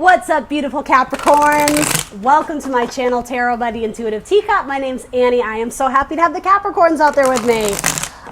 What's up, beautiful Capricorns? Welcome to my channel, Tarot by the Intuitive Teacup. My name's Annie. I am so happy to have the Capricorns out there with me.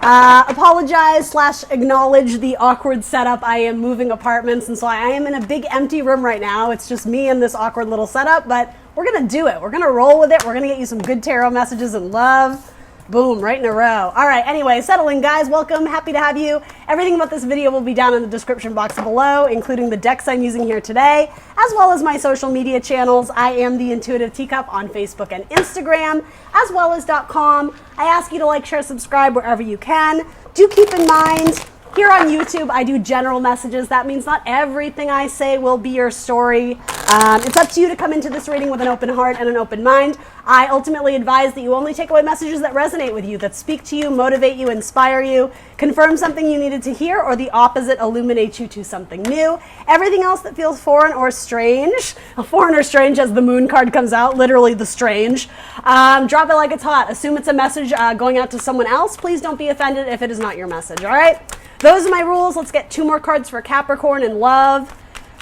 Apologize/acknowledge the awkward setup. I am moving apartments, and so I am in a big empty room right now. It's just me and this awkward little setup, but we're going to do it. We're going to roll with it. We're going to get you some good tarot messages and love. Boom, right in a row. All right, anyway, settle in, guys. Welcome. Happy to have you. Everything about this video will be down in the description box below, including the decks I'm using here today, as well as my social media channels. I am the Intuitive Teacup on Facebook and Instagram, as well as .com. I ask you to like, share, subscribe wherever you can. Do keep in mind, here on YouTube, I do general messages. That means not everything I say will be your story. It's up to you to come into this reading with an open heart and an open mind. I ultimately advise that you only take away messages that resonate with you, that speak to you, motivate you, inspire you, confirm something you needed to hear, or the opposite, illuminate you to something new. Everything else that feels foreign or strange, foreign or strange as the moon card comes out, literally the strange, drop it like it's hot. Assume it's a message going out to someone else. Please don't be offended if it is not your message, all right? Those are my rules. Let's get two more cards for Capricorn in love.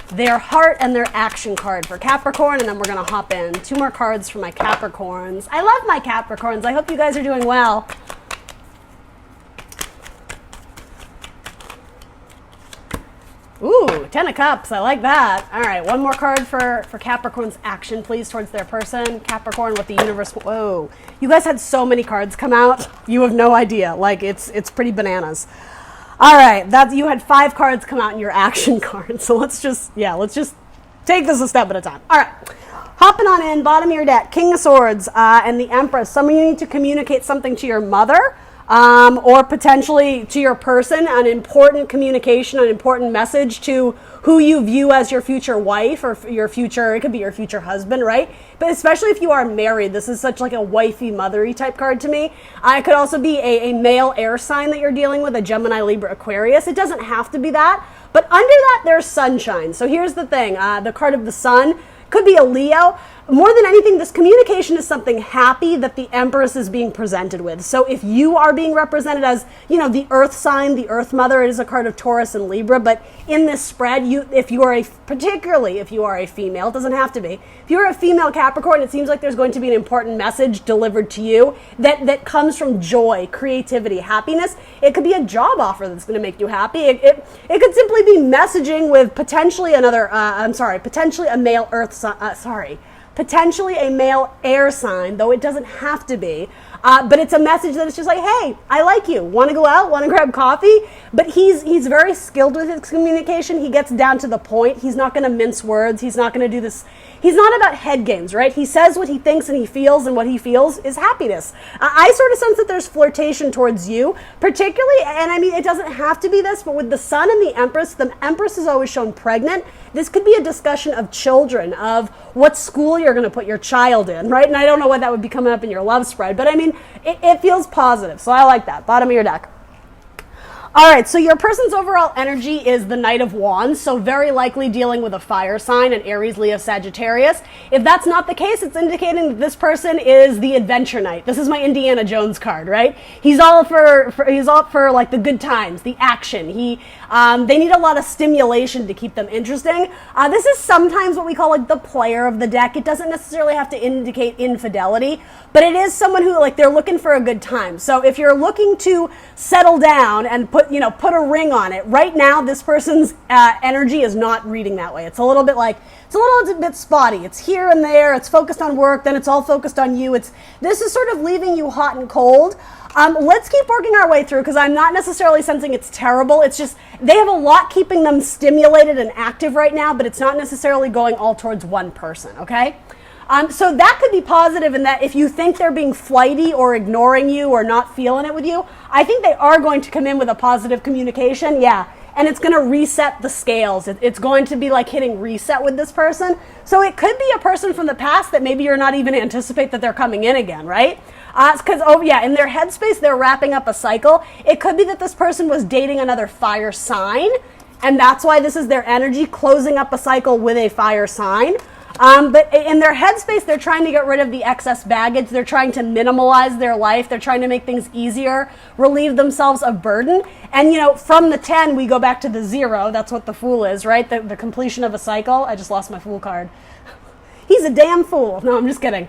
Their heart and their action card for Capricorn, and then we're going to hop in. Two more cards for my Capricorns. I love my Capricorns. I hope you guys are doing well. Ooh, 10 of Cups. I like that. All right, one more card for Capricorn's action, please, towards their person. Capricorn, what the universe... Whoa. You guys had so many cards come out. You have no idea. Like, it's pretty bananas. All right, you had 5 cards come out in your action card. So let's just take this a step at a time. All right, hopping on in, bottom of your deck, King of Swords and the Empress. Some of you need to communicate something to your mother or potentially to your person, an important communication, an important message to who you view as your future wife or your future, it could be your future husband, right? But especially if you are married, this is such like a wifey, mothery type card to me. It could also be a male air sign that you're dealing with, a Gemini, Libra, Aquarius. It doesn't have to be that, but under that there's sunshine. So here's the thing, the card of the sun could be a Leo. More than anything, this communication is something happy that the Empress is being presented with. So if you are being represented as, you know, the Earth sign, the Earth Mother, it is a card of Taurus and Libra. But in this spread, particularly if you are a female, it doesn't have to be. If you're a female Capricorn, it seems like there's going to be an important message delivered to you that comes from joy, creativity, happiness. It could be a job offer that's going to make you happy. It could simply be messaging with potentially potentially a male Earth sign, potentially a male air sign, though it doesn't have to be. But it's a message that it's just like, hey, I like you. Want to go out? Want to grab coffee? But he's very skilled with his communication. He gets down to the point. He's not going to mince words. He's not going to do this. He's not about head games, right? He says what he thinks and he feels, and what he feels is happiness. I sort of sense that there's flirtation towards you, particularly, and I mean, it doesn't have to be this, but with the Sun and the Empress is always shown pregnant. This could be a discussion of children, of what school you're going to put your child in, right? And I don't know why that would be coming up in your love spread, but I mean, it feels positive, so I like that. Bottom of your deck. All right, so your person's overall energy is the Knight of Wands, so very likely dealing with a fire sign, an Aries, Leo, Sagittarius. If that's not the case, it's indicating that this person is the Adventure Knight. This is my Indiana Jones card, right? He's all for like the good times, the action. They need a lot of stimulation to keep them interesting. This is sometimes what we call like the player of the deck. It doesn't necessarily have to indicate infidelity, but it is someone who like they're looking for a good time. So if you're looking to settle down and put a ring on it, right now this person's energy is not reading that way. It's a little bit spotty. It's here and there. It's focused on work, then it's all focused on you. This is sort of leaving you hot and cold. Let's keep working our way through, because I'm not necessarily sensing it's terrible. It's just they have a lot keeping them stimulated and active right now, but it's not necessarily going all towards one person, okay? So that could be positive in that if you think they're being flighty or ignoring you or not feeling it with you, I think they are going to come in with a positive communication, yeah. And it's going to reset the scales. It's going to be like hitting reset with this person. So it could be a person from the past that maybe you're not even anticipate that they're coming in again, right? Because, in their headspace, they're wrapping up a cycle. It could be that this person was dating another fire sign, and that's why this is their energy, closing up a cycle with a fire sign. But in their headspace, they're trying to get rid of the excess baggage. They're trying to minimalize their life. They're trying to make things easier, relieve themselves of burden. And, from the 10, we go back to the 0. That's what the Fool is, right? The completion of a cycle. I just lost my Fool card. He's a damn fool. No, I'm just kidding.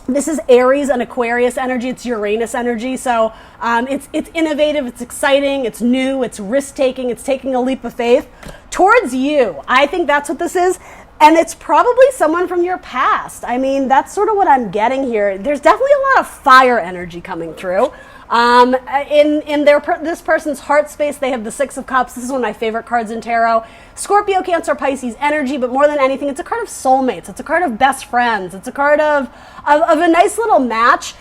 This is Aries and Aquarius energy. It's Uranus energy. So it's innovative, it's exciting, it's new, it's risk-taking, it's taking a leap of faith towards you. I think that's what this is. And it's probably someone from your past. I mean, that's sort of what I'm getting here. There's definitely a lot of fire energy coming through. In this person's heart space, they have the 6 of Cups. This is one of my favorite cards in tarot. Scorpio, Cancer, Pisces energy, but more than anything, it's a card of soulmates. It's a card of best friends. It's a card of a nice little match.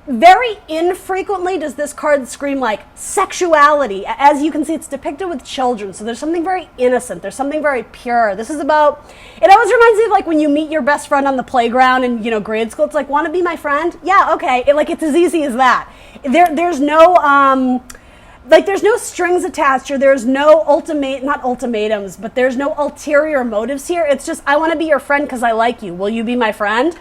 Very infrequently does this card scream like sexuality. As you can see, it's depicted with children. So there's something very innocent. There's something very pure. This is about, it always reminds me of like when you meet your best friend on the playground in, grade school. It's like, want to be my friend? Yeah, okay. It's as easy as that. There's no, there's no strings attached, or there's no not ultimatums, but there's no ulterior motives here. It's just, I want to be your friend because I like you. Will you be my friend?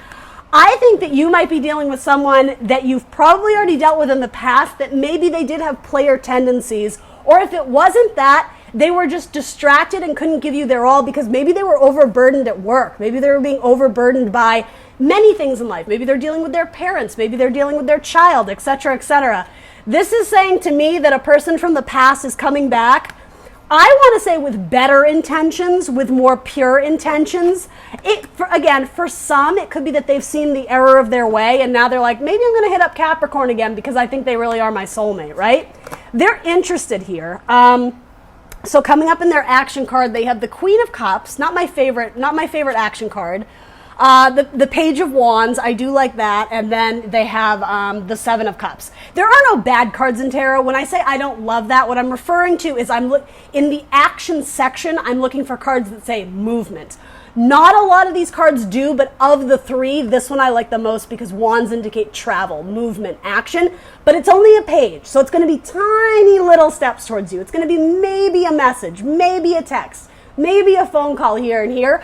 I think that you might be dealing with someone that you've probably already dealt with in the past, that maybe they did have player tendencies, or if it wasn't that, they were just distracted and couldn't give you their all because maybe they were overburdened at work. Maybe they were being overburdened by many things in life. Maybe they're dealing with their parents. Maybe they're dealing with their child, etc., etc. This is saying to me that a person from the past is coming back, I want to say with better intentions, with more pure intentions. For some, it could be that they've seen the error of their way and now they're like, maybe I'm going to hit up Capricorn again because I think they really are my soulmate, right? They're interested here. So coming up in their action card, they have the Queen of Cups, not my favorite action card. The Page of Wands, I do like that, and then they have the 7 of Cups. There are no bad cards in tarot. When I say I don't love that, what I'm referring to is in the action section, I'm looking for cards that say movement. Not a lot of these cards do, but of the 3, this one I like the most because wands indicate travel, movement, action, but it's only a page, so it's going to be tiny little steps towards you. It's going to be maybe a message, maybe a text, maybe a phone call here and here.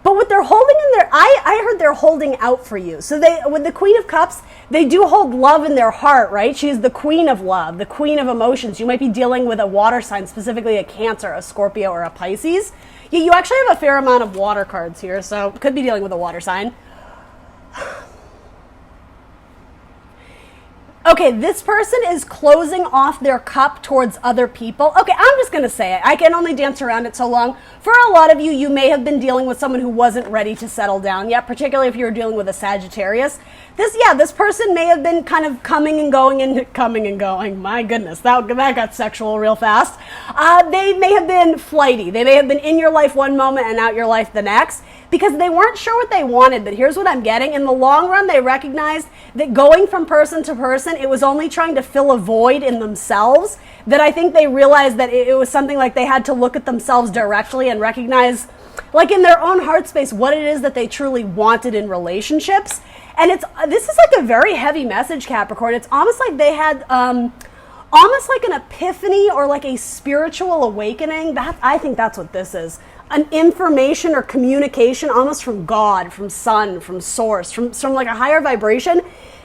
But what they're holding in their, I heard they're holding out for you. So with the Queen of Cups, they do hold love in their heart, right? She's the queen of love, the queen of emotions. You might be dealing with a water sign, specifically a Cancer, a Scorpio, or a Pisces. Yeah, you actually have a fair amount of water cards here, so could be dealing with a water sign. Okay, this person is closing off their cup towards other people. Okay, I'm just going to say it. I can only dance around it so long. For a lot of you, you may have been dealing with someone who wasn't ready to settle down yet, particularly if you're dealing with a Sagittarius. This person may have been kind of coming and going. My goodness, that got sexual real fast. They may have been flighty. They may have been in your life one moment and out your life the next, because they weren't sure what they wanted. But here's what I'm getting. In the long run, they recognized that going from person to person, it was only trying to fill a void in themselves, that I think they realized that it was something like they had to look at themselves directly and recognize, like in their own heart space, what it is that they truly wanted in relationships. And this is like a very heavy message, Capricorn. It's almost like they had almost like an epiphany or like a spiritual awakening. I think that's what this is. An information or communication almost from God, from sun, from source, from like a higher vibration,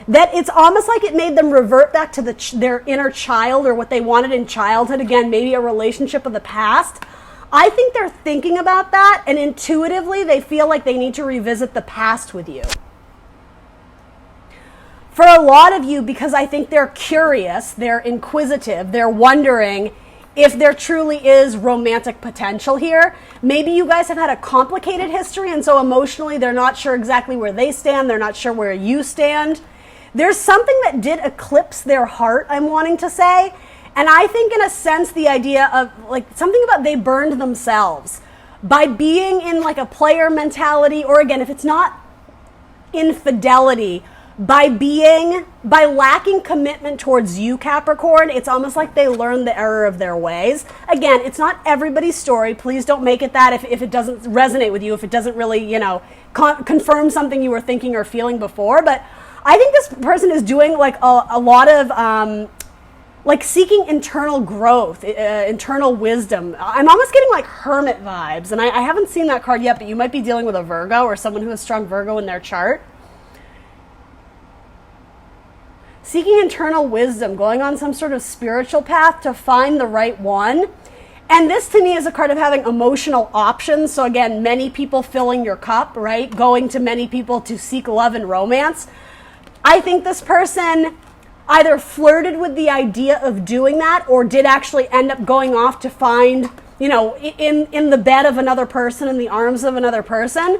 that it's almost like it made them revert back to their inner child or what they wanted in childhood. Again, maybe a relationship of the past. I think they're thinking about that, and intuitively they feel like they need to revisit the past with you. For a lot of you, because I think they're curious, they're inquisitive, they're wondering if there truly is romantic potential here. Maybe you guys have had a complicated history, and so emotionally they're not sure exactly where they stand, they're not sure where you stand. There's something that did eclipse their heart, I'm wanting to say, and I think in a sense the idea of like something about they burned themselves by being in like a player mentality, or again, if it's not infidelity, by lacking commitment towards you, Capricorn. It's almost like they learned the error of their ways. Again, it's not everybody's story. Please don't make it that if it doesn't resonate with you, if it doesn't really, confirm something you were thinking or feeling before. But I think this person is doing like a lot of like seeking internal growth, internal wisdom. I'm almost getting like hermit vibes, and I haven't seen that card yet, but you might be dealing with a Virgo or someone who has strong Virgo in their chart. Seeking internal wisdom, going on some sort of spiritual path to find the right one. And this to me is a card of having emotional options. So again, many people filling your cup, right? Going to many people to seek love and romance. I think this person either flirted with the idea of doing that or did actually end up going off to find, you know, in the bed of another person, in the arms of another person.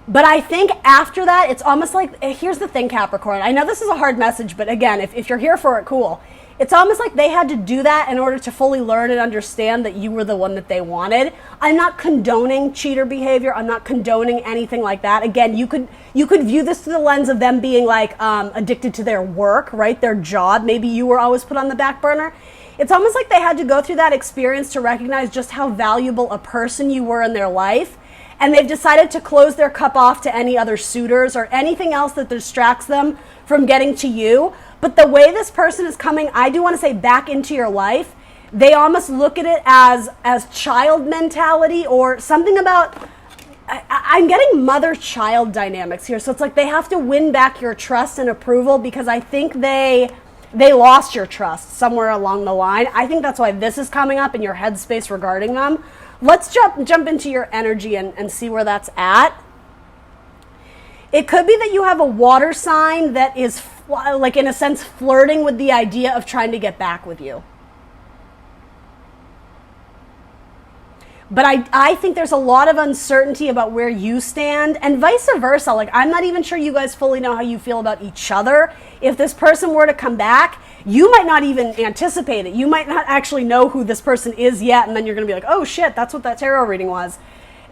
But I think after that, it's almost like, here's the thing, Capricorn. I know this is a hard message, but again, if you're here for it, cool. It's almost like they had to do that in order to fully learn and understand that you were the one that they wanted. I'm not condoning cheater behavior. I'm not condoning anything like that. Again, you could view this through the lens of them being like addicted to their work, right? Their job. Maybe you were always put on the back burner. It's almost like they had to go through that experience to recognize just how valuable a person you were in their life. And they've decided to close their cup off to any other suitors or anything else that distracts them from getting to you. But the way this person is coming, I do want to say, back into your life, they almost look at it as child mentality or something about, I'm getting mother-child dynamics here. So it's like they have to win back your trust and approval because I think they lost your trust somewhere along the line. I think that's why this is coming up in your headspace regarding them. Let's jump into your energy and see where that's at. It could be that you have a water sign that is, like, in a sense, flirting with the idea of trying to get back with you. But I think there's a lot of uncertainty about where you stand and vice versa. Like, I'm not even sure you guys fully know how you feel about each other. If this person were to come back, you might not even anticipate it. You might not actually know who this person is yet. And then you're going to be like, oh shit, that's what that tarot reading was.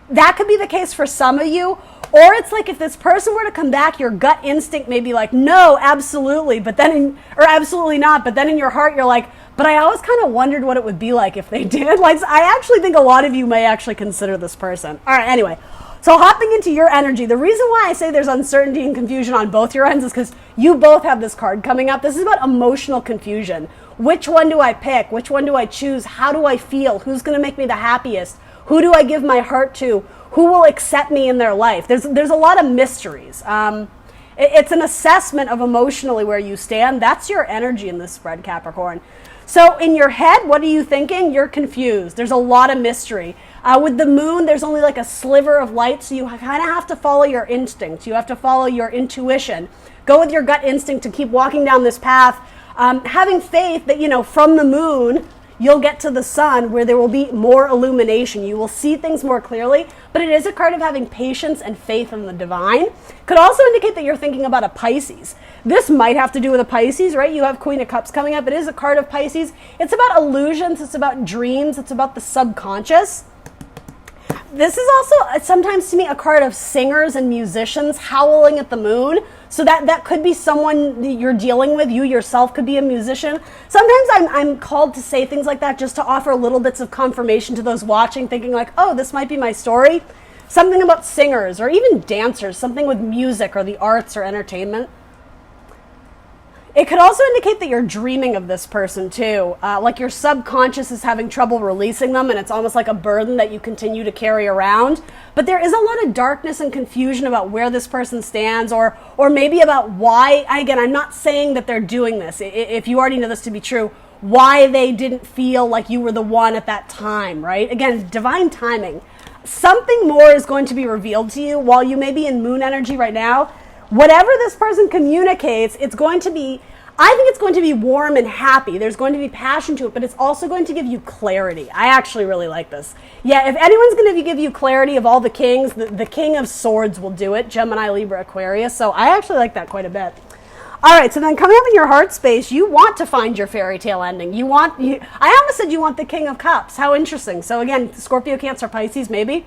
That could be the case for some of you. Or it's like if this person were to come back, your gut instinct may be like, no, absolutely. But then, or absolutely not. But then in your heart, you're like, but I always kind of wondered what it would be like if they did. Like, I actually think a lot of you may actually consider this person. All right, anyway. So hopping into your energy, the reason why I say there's uncertainty and confusion on both your ends is because you both have this card coming up. This is about emotional confusion. Which one do I pick? Which one do I choose? How do I feel? Who's going to make me the happiest? Who do I give my heart to? Who will accept me in their life? There's a lot of mysteries. It's an assessment of emotionally where you stand. That's your energy in this spread, Capricorn. So in your head, what are you thinking? You're confused. There's a lot of mystery. With the moon, there's only like a sliver of light, so you kind of have to follow your instinct. You have to follow your intuition. Go with your gut instinct to keep walking down this path, having faith that, you know, from the moon, you'll get to the sun where there will be more illumination. You will see things more clearly, but it is a card of having patience and faith in the divine. Could also indicate that you're thinking about a Pisces. This might have to do with a Pisces, right? You have Queen of Cups coming up. It is a card of Pisces. It's about illusions. It's about dreams. It's about the subconscious. This is also sometimes to me a card of singers and musicians howling at the moon. So that could be someone you're dealing with. You yourself could be a musician. Sometimes I'm called to say things like that just to offer little bits of confirmation to those watching, thinking like, oh, this might be my story. Something about singers or even dancers, something with music or the arts or entertainment. It could also indicate that you're dreaming of this person too. Like your subconscious is having trouble releasing them and it's almost like a burden that you continue to carry around. But there is a lot of darkness and confusion about where this person stands or maybe about why, again, I'm not saying that they're doing this. If you already know this to be true, why they didn't feel like you were the one at that time, right? Again, divine timing. Something more is going to be revealed to you while you may be in moon energy right now. Whatever this person communicates, it's going to be, I think it's going to be warm and happy. There's going to be passion to it, but it's also going to give you clarity. I actually really like this. Yeah, if anyone's going to give you clarity of all the kings, the King of Swords will do it. Gemini, Libra, Aquarius. So I actually like that quite a bit. All right, so then coming up in your heart space, you want to find your fairy tale ending. I almost said you want the King of Cups. How interesting. So again, Scorpio, Cancer, Pisces, maybe.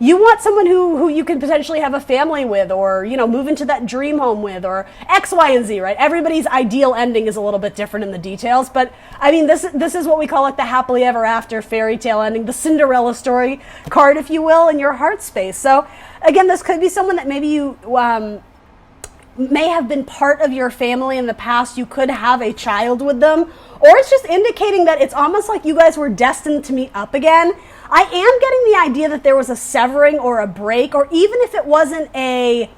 You want someone who you can potentially have a family with or, you know, move into that dream home with or X, Y, and Z, right? Everybody's ideal ending is a little bit different in the details. But, I mean, this is what we call like the happily ever after fairy tale ending, the Cinderella story card, if you will, in your heart space. So, again, this could be someone that maybe you may have been part of your family in the past. You could have a child with them, or it's just indicating that it's almost like you guys were destined to meet up again. I am getting the idea that there was a severing or a break, or even if it wasn't a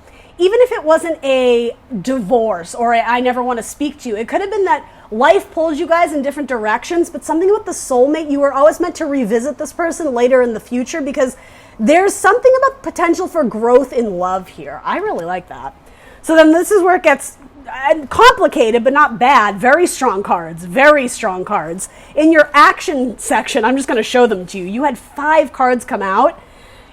divorce or I never want to speak to you, it could have been that life pulls you guys in different directions, but something with the soulmate, you were always meant to revisit this person later in the future because there's something about potential for growth in love here. I really like that. So then this is where it gets complicated, but not bad. Very strong cards, very strong cards. In your action section, I'm just going to show them to you. You had 5 cards come out.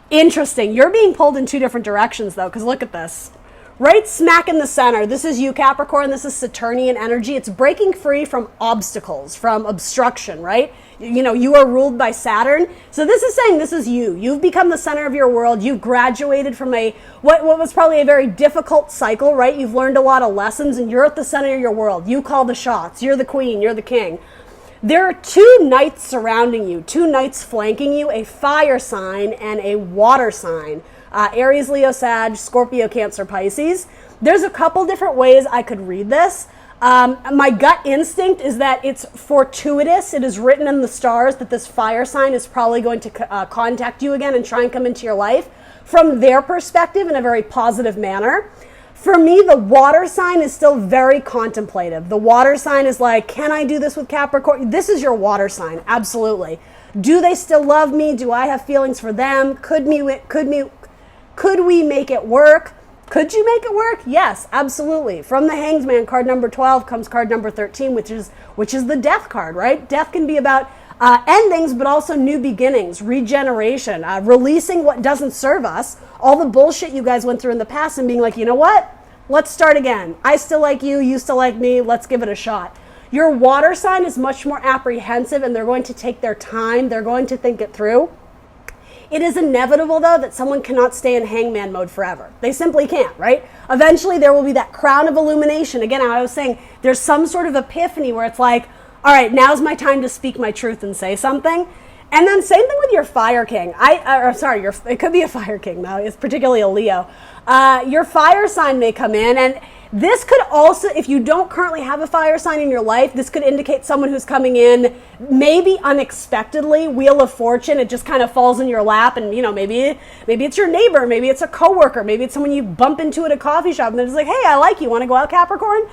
Interesting. You're being pulled in 2 different directions, though, because look at this. Right smack in the center, this is you, Capricorn. This is Saturnian energy. It's breaking free from obstacles, from obstruction, right? You know, you are ruled by Saturn. So this is saying this is you. You've become the center of your world. You've graduated from what was probably a very difficult cycle, right? You've learned a lot of lessons, and you're at the center of your world. You call the shots. You're the queen. You're the king. There are 2 knights surrounding you, 2 knights flanking you, a fire sign and a water sign. Aries, Leo, Sag, Scorpio, Cancer, Pisces. There's a couple different ways I could read this. My gut instinct is that it's fortuitous. It is written in the stars that this fire sign is probably going to contact you again and try and come into your life from their perspective in a very positive manner. For me, the water sign is still very contemplative. The water sign is like, can I do this with Capricorn? This is your water sign, absolutely. Do they still love me? Do I have feelings for them? Could we make it work? Could you make it work? Yes, absolutely. From the Hanged Man, card number 12 comes card number 13, which is the death card, right? Death can be about endings, but also new beginnings, regeneration, releasing what doesn't serve us, all the bullshit you guys went through in the past and being like, you know what? Let's start again. I still like you. You still like me. Let's give it a shot. Your water sign is much more apprehensive, and they're going to take their time. They're going to think it through. It is inevitable, though, that someone cannot stay in hangman mode forever. They simply can't, right? Eventually, there will be that crown of illumination. Again, I was saying there's some sort of epiphany where it's like, all right, now's my time to speak my truth and say something. And then same thing with your fire king. It could be a fire king, though. It's particularly a Leo. Your fire sign may come in, and this could also, if you don't currently have a fire sign in your life, this could indicate someone who's coming in maybe unexpectedly, Wheel of Fortune. It just kind of falls in your lap, and you know, maybe it's your neighbor, maybe it's a coworker, maybe it's someone you bump into at a coffee shop, and they're just like, hey, I like you. Want to go out, Capricorn?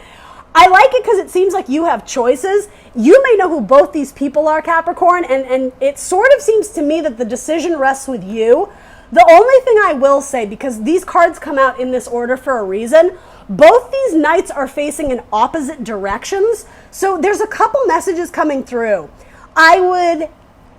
I like it because it seems like you have choices. You may know who both these people are, Capricorn, and it sort of seems to me that the decision rests with you. The only thing I will say, because these cards come out in this order for a reason, both these knights are facing in opposite directions. So there's a couple messages coming through. I would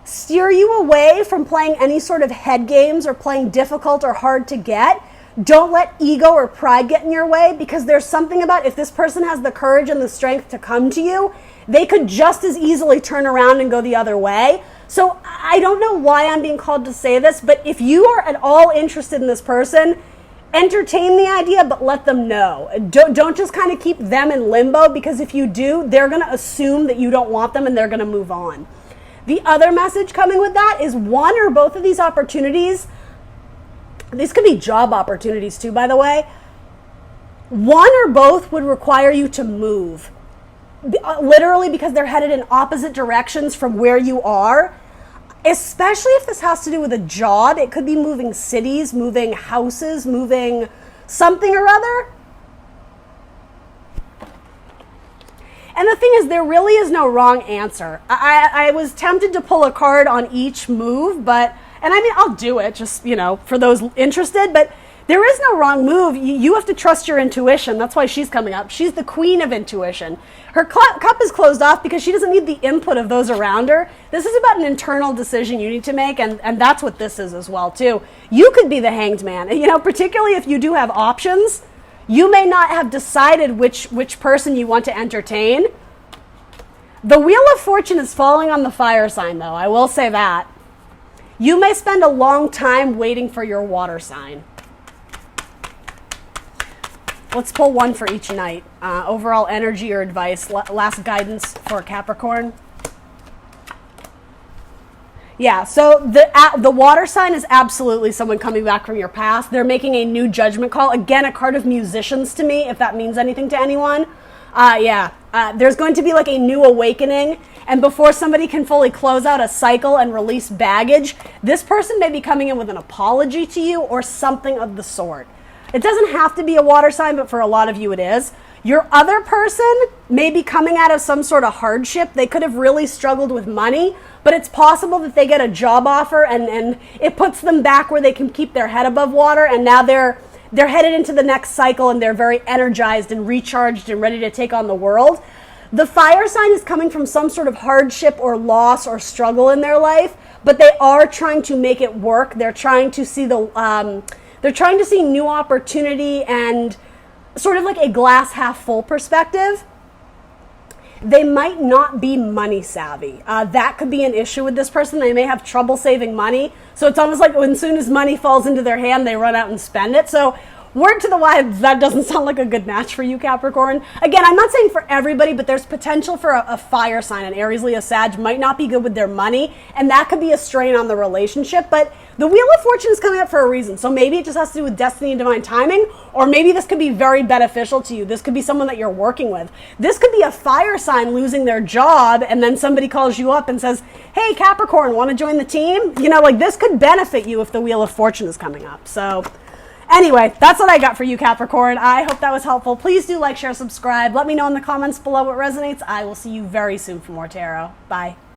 steer you away from playing any sort of head games or playing difficult or hard to get. Don't let ego or pride get in your way, because there's something about if this person has the courage and the strength to come to you, they could just as easily turn around and go the other way. So I don't know why I'm being called to say this, but if you are at all interested in this person, entertain the idea, but let them know. Don't just kind of keep them in limbo, because if you do, they're going to assume that you don't want them and they're going to move on. The other message coming with that is one or both of these opportunities. These could be job opportunities too, by the way. One or both would require you to move. Literally, because they're headed in opposite directions from where you are. Especially if this has to do with a job. It could be moving cities, moving houses, moving something or other. And the thing is, there really is no wrong answer. I was tempted to pull a card on each move, and I mean, I'll do it just, for those interested, but there is no wrong move. You have to trust your intuition. That's why she's coming up. She's the queen of intuition. Her cup is closed off because she doesn't need the input of those around her. This is about an internal decision you need to make, and that's what this is as well, too. You could be the hanged man, particularly if you do have options. You may not have decided which person you want to entertain. The Wheel of Fortune is falling on the fire sign, though. I will say that. You may spend a long time waiting for your water sign. Let's pull one for each night. Overall energy or advice, last guidance for Capricorn. Yeah, so the water sign is absolutely someone coming back from your past. They're making a new judgment call. Again, a card of musicians to me, if that means anything to anyone. There's going to be like a new awakening, and before somebody can fully close out a cycle and release baggage, this person may be coming in with an apology to you or something of the sort. It doesn't have to be a water sign, but for a lot of you it is. Your other person may be coming out of some sort of hardship. They could have really struggled with money, but it's possible that they get a job offer and it puts them back where they can keep their head above water, and now they're headed into the next cycle and they're very energized and recharged and ready to take on the world. The fire sign is coming from some sort of hardship or loss or struggle in their life, but they are trying to make it work. They're trying to see new opportunity and sort of like a glass half full perspective. They might not be money savvy. That could be an issue with this person. They may have trouble saving money. So it's almost like as soon as money falls into their hand, they run out and spend it. So word to the wise, that doesn't sound like a good match for you, Capricorn. Again, I'm not saying for everybody, but there's potential for a fire sign. An Aries, Leo, Sag might not be good with their money, and that could be a strain on the relationship. But the Wheel of Fortune is coming up for a reason. So maybe it just has to do with destiny and divine timing, or maybe this could be very beneficial to you. This could be someone that you're working with. This could be a fire sign losing their job, and then somebody calls you up and says, hey, Capricorn, want to join the team? You know, like this could benefit you if the Wheel of Fortune is coming up. So anyway, that's what I got for you, Capricorn. I hope that was helpful. Please do like, share, subscribe. Let me know in the comments below what resonates. I will see you very soon for more tarot. Bye.